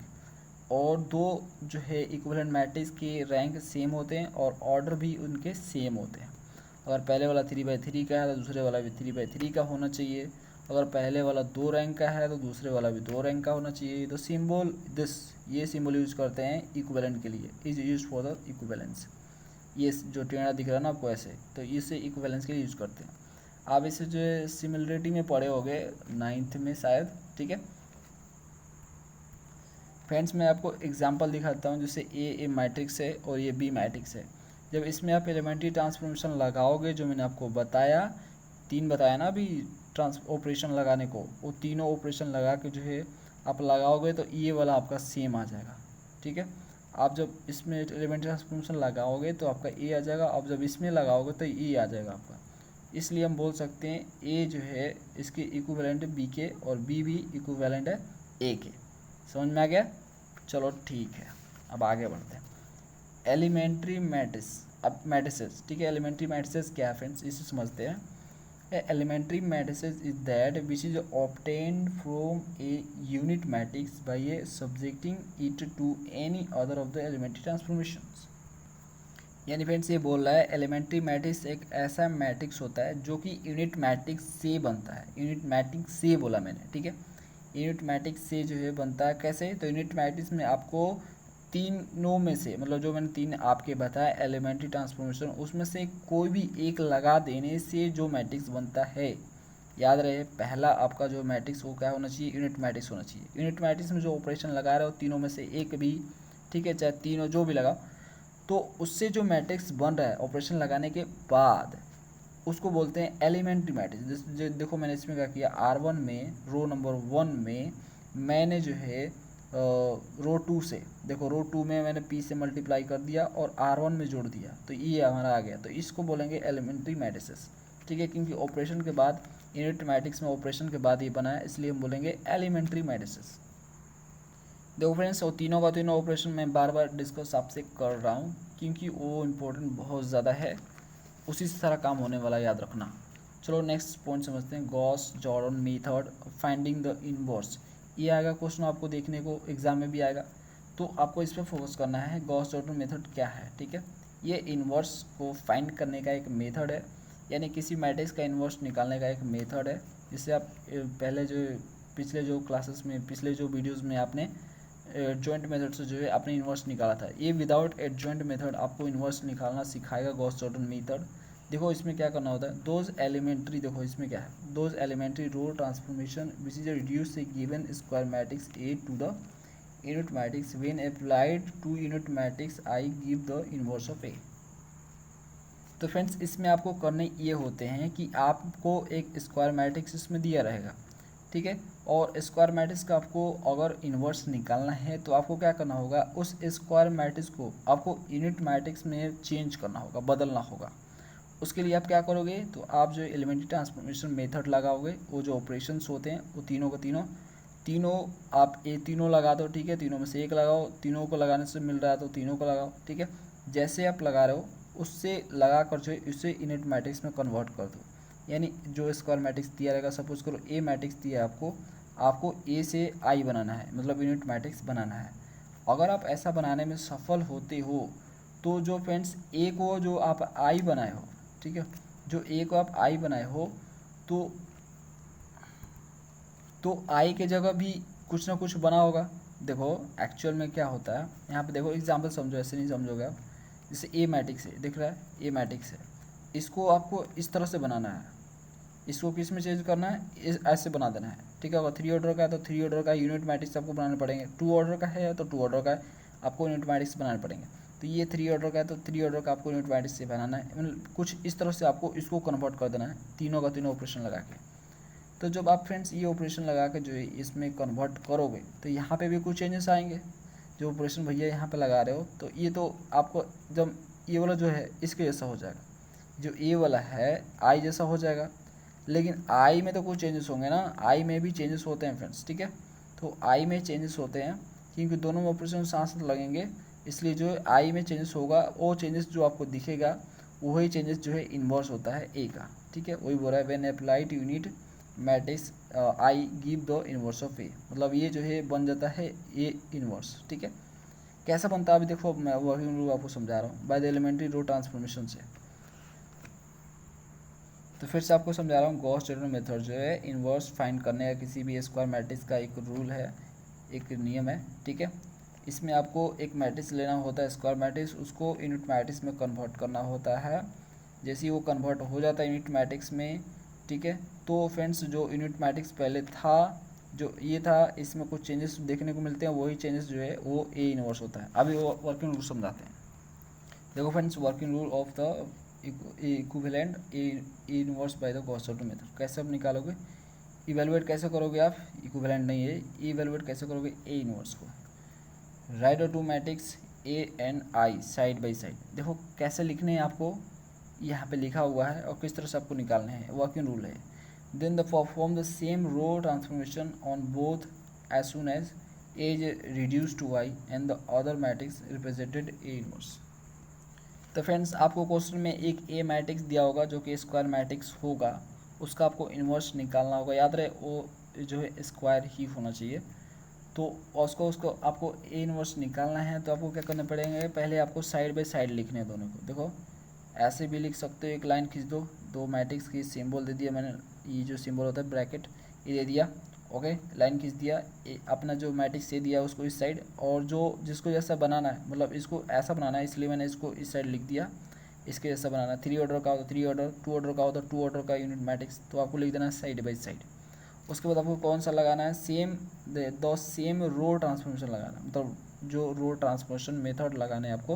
और दो जो है इक्विवेलेंट मैट्रिक्स के रैंक सेम होते हैं और ऑर्डर भी उनके सेम होते हैं। अगर पहले वाला 3/3 का है तो दूसरे वाला भी 3/3 का होना चाहिए। अगर पहले वाला 2 रैंक का है तो दूसरे वाला भी 2 रैंक का होना चाहिए। तो सिंबल दिस, ये सिंबल यूज करते हैं इक्विवेलेंट के लिए, is use for the equivalence. ये जो टेढ़ा दिख रहा है ना आपको ऐसे, तो इसे इक्विवेलेंस के लिए यूज करते हैं। आप इसे जो है सिमिलरिटी में पढ़े होंगे 9th में शायद, ठीक है। फ्रेंड्स मैं आपको एग्जांपल दिखाता हूँ, जैसे ए मैट्रिक्स है और ये बी मैट्रिक्स है। जब इसमें आप एलिमेंट्री ट्रांसफॉर्मेशन लगाओगे, जो मैंने आपको बताया, 3 बताया ना अभी ऑपरेशन लगाने को, वो तीनों ऑपरेशन लगा के जो है आप लगाओगे तो ये वाला आपका सेम आ जाएगा, ठीक है। आप जब इसमें एलिमेंट्री ट्रांसफॉर्मेशन लगाओगे तो आपका ए आ जाएगा, आप जब इसमें लगाओगे तो ए आ जाएगा आपका। इसलिए हम बोल सकते हैं ए जो है इसके इक्विवेलेंट बी के और बी भी इक्विवेलेंट है ए के। समझ में आ गया? चलो ठीक है, अब आगे बढ़ते हैं। एलिमेंट्री मैट्रिक्स, अब मैट्रिसेस, ठीक है। एलिमेंट्री मैट्रिसेस क्या है फ्रेंड्स, इसे समझते हैं। Elementary matrices is that which is obtained from a unit matrix by a subjecting it to any other of the elementary transformations. यानी फ्रेंड्स ये बोल रहा है एलिमेंट्री मैट्रिक्स एक ऐसा मैट्रिक्स होता है जो कि यूनिट मैट्रिक्स से बनता है। यूनिट मैट्रिक्स से बोला मैंने, ठीक है। यूनिट मैट्रिक्स से जो है बनता है कैसे, तो यूनिट मैट्रिक्स में आपको तीनों में से, मतलब जो मैंने 3 आपके बताया एलिमेंट्री ट्रांसफॉर्मेशन, उसमें से कोई भी एक लगा देने से जो मैट्रिक्स बनता है, याद रहे पहला आपका जो मैट्रिक्स वो क्या होना चाहिए, यूनिट मैट्रिक्स होना चाहिए। यूनिट मैट्रिक्स में जो ऑपरेशन लगा रहे हो तीनों में से एक भी, ठीक है, चाहे तीनों जो भी लगाओ, तो उससे जो मैट्रिक्स बन रहा है ऑपरेशन लगाने के बाद उसको बोलते हैं एलिमेंट्री मैट्रिक्स। देखो मैंने इसमें क्या किया, R1 में रो नंबर 1 में मैंने जो है रो 2 से, देखो रो 2 में मैंने P से मल्टीप्लाई कर दिया और R1 में जोड़ दिया, तो ये हमारा आ गया। तो इसको बोलेंगे एलिमेंट्री मैट्रिसेस, ठीक है, क्योंकि ऑपरेशन के बाद यूनिट मैट्रिक्स में ऑपरेशन के बाद ये बना है, इसलिए हम बोलेंगे एलिमेंट्री मैट्रिसेस। देखो फ्रेंड्स, वो तीनों का तीनों ऑपरेशन मैं बार बार डिस्कस आपसे कर रहा हूँ क्योंकि वो इम्पोर्टेंट बहुत ज़्यादा है, उसी से सारा काम होने वाला, याद रखना। चलो नेक्स्ट पॉइंट समझते हैं, Gauss Jordan method finding the inverse. ये आएगा क्वेश्चन आपको देखने को एग्जाम में भी आएगा, तो आपको इस पर फोकस करना है। गॉस जॉर्डन मेथड क्या है, ठीक है। ये इनवर्स को फाइंड करने का एक मेथड है, यानी किसी मैट्रिक्स का इनवर्स निकालने का एक मेथड है, जिससे आप पहले जो पिछले जो क्लासेस में, पिछले जो वीडियोज़ में आपने एडजॉइंट मेथड से जो है आपने इन्वर्स निकाला था। ये विदाउट एडजॉइंट मेथड आपको इन्वर्स निकालना सिखाएगा गॉस जॉर्डन मेथड। देखो इसमें क्या करना होता है, दोज एलिमेंट्री, देखो इसमें क्या है, those elementary row transformation which is reduce a given square matrix A to the unit matrix when applied to unit matrix I give the inverse of A. तो फ्रेंड्स इसमें आपको करने ये होते हैं कि आपको एक स्क्वायर मैट्रिक्स इसमें दिया रहेगा, ठीक है, और स्क्वायर मैट्रिक्स का आपको अगर इन्वर्स निकालना है तो आपको क्या करना होगा, उस स्क्वायर मैट्रिक्स को आपको यूनिट मैट्रिक्स में चेंज करना होगा, बदलना होगा। उसके लिए आप क्या करोगे, तो आप जो एलिमेंट्री ट्रांसफॉर्मेशन मेथड लगाओगे, वो जो ऑपरेशंस होते हैं वो तीनों को तीनों आप ये तीनों लगा दो, ठीक है, तीनों में से एक लगाओ, तीनों को लगाने से मिल रहा है तो तीनों को लगाओ, ठीक है। जैसे आप लगा रहे हो उससे लगा कर जो है उससे यूनिट मैट्रिक्स में कन्वर्ट कर दो। यानी जो स्क्वायर मैट्रिक्स दिया रहेगा, सपोज करो ए मैट्रिक्स दिया है आपको ए से आई बनाना है, मतलब यूनिट मैट्रिक्स बनाना है। अगर आप ऐसा बनाने में सफल होते हो तो जो फ्रेंड्स ए को जो आप आई बनाए हो, ठीक है, जो ए को आप आई बनाए हो तो आई के जगह भी कुछ ना कुछ बना होगा। देखो एक्चुअल में क्या होता है, यहाँ पे देखो एग्जांपल समझो, ऐसे नहीं समझोगे आप। जैसे ए मैट्रिक्स है, दिख रहा है ए मैट्रिक्स है, इसको आपको इस तरह से बनाना है, इसको किस में चेंज करना है, ऐसे बना देना है, ठीक है। अगर 3 ऑर्डर का है तो 3 ऑर्डर का यूनिट मैट्रिक्स आपको बनाने पड़ेंगे, 2 ऑर्डर का है तो 2 ऑर्डर का आपको यूनिट मैट्रिक्स बनाने पड़ेंगे। तो ये 3 ऑर्डर का है तो 3 ऑर्डर का आपको यूनिट मैट्रिक्स से बनाना है, मतलब कुछ इस तरह से आपको इसको कन्वर्ट कर देना है, तीनों का तीनों ऑपरेशन लगा के। तो जब आप फ्रेंड्स ये ऑपरेशन लगा के जो है इसमें कन्वर्ट करोगे तो यहाँ पे भी कुछ चेंजेस आएंगे। जो ऑपरेशन भैया यहाँ पे लगा रहे हो तो ये तो आपको जब ये वाला जो है इसके जैसा हो जाएगा, जो ए वाला है आई जैसा हो जाएगा। लेकिन आई में तो कुछ चेंजेस होंगे ना, आई में भी चेंजेस होते हैं फ्रेंड्स, ठीक है। तो आई में चेंजेस होते हैं क्योंकि दोनों में ऑपरेशन साथ साथ लगेंगे, इसलिए जो आई में चेंजेस होगा वो चेंजेस जो आपको दिखेगा वही चेंजेस जो है इन्वर्स होता है ए का, ठीक है। वही बोल रहा है when applied unit matrix I give the inverse of A, मतलब ये जो है बन जाता है ए इन्वर्स, ठीक है। कैसा बनता है अभी देखो, मैं वर्किंग रूल आपको समझा रहा हूँ by the elementary row transformation से। तो फिर से आपको समझा रहा हूँ, गॉस जॉर्डन मेथड जो है इन्वर्स फाइंड करने का किसी भी स्क्वायर मैट्रिक्स का एक रूल है, एक नियम है, ठीक है। इसमें आपको एक मैट्रिक्स लेना होता है स्क्वायर मैट्रिक्स, उसको यूनिट मैट्रिक्स में कन्वर्ट करना होता है। जैसे ही वो कन्वर्ट हो जाता है यूनिट मैट्रिक्स में, ठीक है, तो फ्रेंड्स जो यूनिट मैट्रिक्स पहले था जो ये था इसमें कुछ चेंजेस देखने को मिलते हैं, वही चेंजेस जो है वो ए इन्वर्स होता है। अभी वो वर्किंग रूल समझाते हैं। देखो friends, working rule of the equivalent A inverse by the Gauss Jordan method कैसे आप निकालोगे, इवेलुएट कैसे करोगे आप, इक्विवेलेंट नहीं है, इवेलुएट कैसे करोगे ए इनवर्स को। Right the two matrix A and I side by side. देखो कैसे लिखने हैं आपको, यहाँ पे लिखा हुआ है और किस तरह से आपको निकालने हैं, वर्किंग रूल है। Then the perform the same row transformation on both as soon as A is reduce to I and the other matrix represented A inverse. तो फ्रेंड्स आपको क्वेश्चन में एक ए मैट्रिक्स दिया होगा जो कि स्क्वायर मैट्रिक्स होगा, उसका आपको इन्वर्स निकालना होगा। याद रहे वो जो है स्क्वायर ही होना चाहिए। तो उसको आपको ए इन्वर्स निकालना है तो आपको क्या करना पड़ेंगे, पहले आपको साइड बाय साइड लिखने हैं दोनों को। देखो ऐसे भी लिख सकते हो, एक लाइन खींच दो, दो मैट्रिक्स की सिंबल दे दिया मैंने, ये जो सिंबल होता है ब्रैकेट ये दे दिया, ओके, लाइन खींच दिया। अपना जो मैट्रिक्स ए दिया उसको इस साइड, और जो जिसको जैसा बनाना है, मतलब इसको ऐसा बनाना है इसलिए मैंने इसको इस साइड लिख दिया, इसके जैसा बनाना है। 3 ऑर्डर का हो तो 3 ऑर्डर, 2 ऑर्डर का हो तो 2 ऑर्डर का यूनिट मैट्रिक्स, तो आपको लिख देना है साइड बाई साइड। उसके बाद आपको कौन सा लगाना है, द सेम रो ट्रांसफॉर्मेशन लगाना है, मतलब जो रो ट्रांसफॉर्मेशन मेथड लगाने हैं आपको,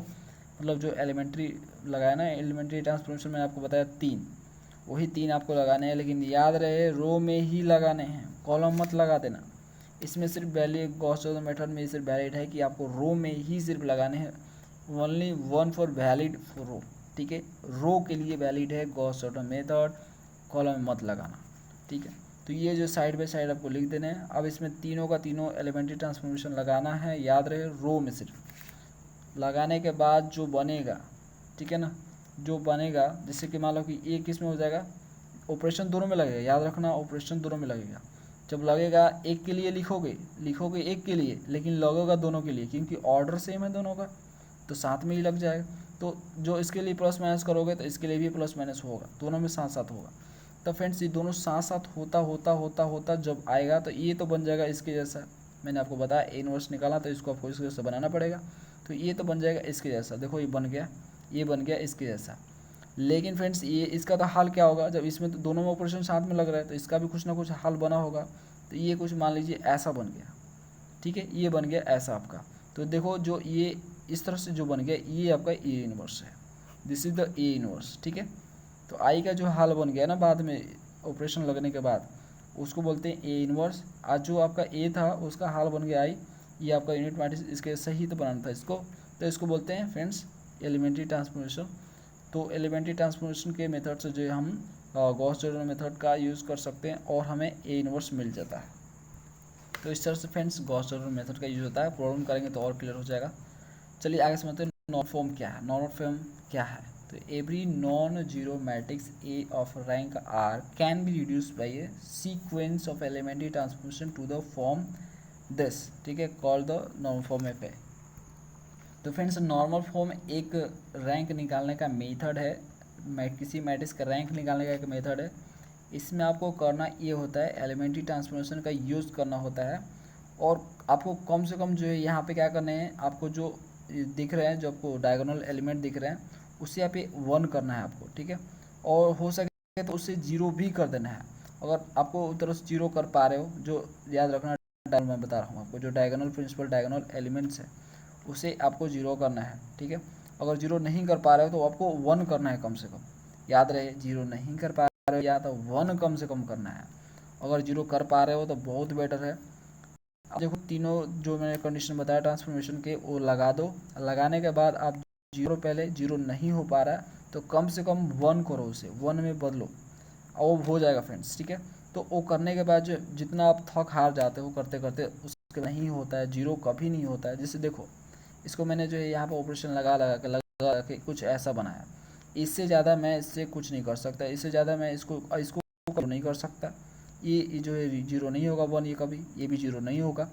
मतलब जो एलिमेंट्री लगाया ना, एलिमेंट्री ट्रांसफॉर्मेशन मैंने आपको बताया 3, वही 3 आपको लगाने हैं। लेकिन याद रहे रो में ही लगाने हैं, कॉलम मत लगा देना। इसमें सिर्फ वैलिड गॉस जॉर्डन मेथड में सिर्फ वैलिड है कि आपको रो में ही सिर्फ लगाने हैं, only one for valid for row, ठीक है। रो के लिए वैलिड है गॉस जॉर्डन मेथड, कॉलम में मत लगाना, ठीक है। तो ये जो साइड बाय साइड आपको लिख देने हैं। अब इसमें तीनों का तीनों एलिमेंट्री ट्रांसफॉर्मेशन लगाना है, याद रहे रो में सिर्फ लगाने के बाद जो बनेगा, ठीक है ना, जो बनेगा जैसे कि मान लो कि एक किस में हो जाएगा, ऑपरेशन दोनों में लगेगा, याद रखना ऑपरेशन दोनों में लगेगा। जब लगेगा एक के लिए लिखोगे एक के लिए, लेकिन लगेगा दोनों के लिए, क्योंकि ऑर्डर सेम है दोनों का तो साथ में ही लग जाएगा। तो जो इसके लिए प्लस माइनस करोगे तो इसके लिए भी प्लस माइनस होगा, दोनों में साथ साथ होगा। तो फ्रेंड्स ये दोनों साथ साथ होता होता होता होता जब आएगा तो ये तो बन जाएगा इसके जैसा। मैंने आपको बताया ए इनवर्स निकाला तो इसको आपको इसके जैसा बनाना पड़ेगा, तो ये तो बन जाएगा इसके जैसा। देखो ये बन गया, ये बन गया इसके जैसा। लेकिन फ्रेंड्स ये इसका तो हाल क्या होगा, जब इसमें तो दोनों में ऑपरेशन साथ में लग रहा है तो इसका भी कुछ ना कुछ हाल बना होगा। तो ये कुछ मान लीजिए ऐसा बन गया, ठीक है, ये बन गया ऐसा आपका। तो देखो जो ये इस तरह से जो बन गया ये आपका ए इनवर्स है, this is the A inverse, ठीक है। तो आई का जो हाल बन गया ना बाद में ऑपरेशन लगने के बाद, उसको बोलते हैं ए इनवर्स। आज जो आपका ए था उसका हाल बन गया आई, ये आपका यूनिट मैट्रिक्स इसके सही तो बनाना था इसको, तो इसको बोलते हैं फ्रेंड्स एलिमेंट्री ट्रांसफॉर्मेशन। तो एलिमेंट्री ट्रांसफॉर्मेशन के मेथड से जो हम गॉस जॉर्डन मेथड का यूज़ कर सकते हैं और हमें ए इनवर्स मिल जाता है। तो इस तरह से फ्रेंड्स गॉस जॉर्डन मेथड का यूज़ होता है। प्रॉब्लम करेंगे तो और क्लियर हो जाएगा। चलिए आगे समझते हैं नॉर्मल फॉर्म क्या है। नॉर्मल फॉर्म क्या है, तो तो every non zero matrix A of rank R can be reduced by a sequence of elementary transformation to the form this, ठीक है, call the normal form F A. तो friends normal form एक rank निकालने का method है, किसी matrix का rank निकालने का एक मेथड है। इसमें आपको करना ये होता है, एलिमेंट्री ट्रांसफॉर्मेशन का यूज़ करना होता है, और आपको कम से कम जो है यहाँ पे क्या करना है, आपको जो दिख रहे हैं, जो आपको डायगोनल एलिमेंट दिख रहे हैं उससे यहाँ पे 1 करना है आपको, ठीक है, और हो सके तो उससे 0 भी कर देना है। अगर आपको उधर से 0 कर पा रहे हो, जो याद रखना मैं बता रहा हूँ आपको, जो डायगोनल प्रिंसिपल डायगोनल एलिमेंट्स है उसे आपको 0 करना है, ठीक है। अगर 0 नहीं कर पा रहे हो तो आपको 1 करना है कम से कम, याद रहे 0 नहीं कर पा रहे हो या तो 1 कम से कम करना है। अगर 0 कर पा रहे हो तो बहुत बेटर है। अब देखो तीनों जो मैंने कंडीशन बताया ट्रांसफॉर्मेशन के वो लगा दो, लगाने के बाद आप 0 पहले 0 नहीं हो पा रहा है तो कम से कम 1 करो, उसे 1 में बदलो और वो हो जाएगा फ्रेंड्स, ठीक है। तो वो करने के बाद जो जितना आप थक हार जाते हो करते करते, उसके नहीं होता है 0 कभी नहीं होता है। जैसे देखो इसको मैंने जो है यहाँ पर ऑपरेशन लगा के कुछ ऐसा बनाया, इससे ज़्यादा मैं इससे कुछ नहीं कर सकता, इससे ज़्यादा मैं इसको नहीं कर सकता। ये जो है 0 नहीं होगा 1, ये कभी ये भी 0 नहीं होगा,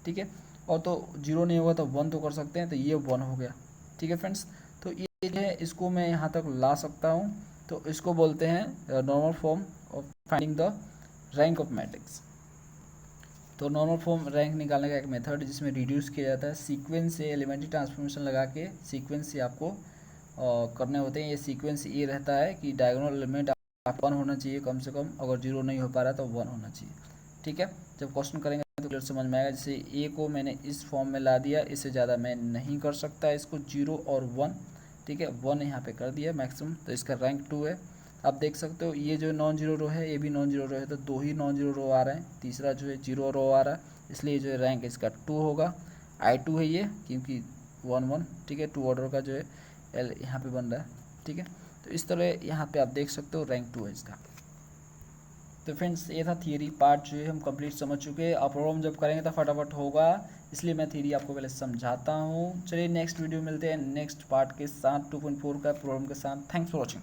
ठीक है। और तो 0 नहीं होगा तो 1 तो कर सकते हैं, तो ये 1 हो गया, ठीक है फ्रेंड्स। तो ये जो है इसको मैं यहाँ तक ला सकता हूँ, तो इसको बोलते हैं normal form of finding the rank of matrix. तो नॉर्मल फॉर्म रैंक निकालने का एक मेथड जिसमें रिड्यूस किया जाता है, सीक्वेंस से एलिमेंट्री ट्रांसफॉर्मेशन लगा के सीक्वेंस से आपको करने होते हैं। ये सीक्वेंस ये रहता है कि डायगोनल एलिमेंट 1 होना चाहिए कम से कम, अगर 0 नहीं हो पा रहा तो 1 होना चाहिए, ठीक है। जब क्वेश्चन करेंगे तो क्लियर समझ में आएगा। जैसे ए को मैंने इस फॉर्म में ला दिया, इससे ज़्यादा मैं नहीं कर सकता इसको, 0 और 1, ठीक है, 1 यहाँ पे कर दिया मैक्सिमम, तो इसका रैंक 2 है। आप देख सकते हो ये जो नॉन जीरो रो है ये भी नॉन जीरो रो है, तो 2 ही नॉन जीरो रो आ रहे हैं, तीसरा जो है 0 रो आ रहा है, इसलिए जो है रैंक इसका 2 होगा। I2 है ये, क्योंकि 1 1, ठीक है, 2 ऑर्डर का जो है एल यहाँ पे बन रहा है, ठीक है। तो इस तरह यहाँ पे आप देख सकते हो रैंक 2 है इसका। तो फ्रेंड्स ये था थियरी पार्ट जो है हम कंप्लीट समझ चुके हैं। आप प्रॉब्लम जब करेंगे तो फटाफट होगा, इसलिए मैं थियरी आपको पहले समझाता हूँ। चलिए नेक्स्ट वीडियो मिलते हैं नेक्स्ट पार्ट के साथ, 2.4 का प्रॉब्लम के साथ। Thanks for watching.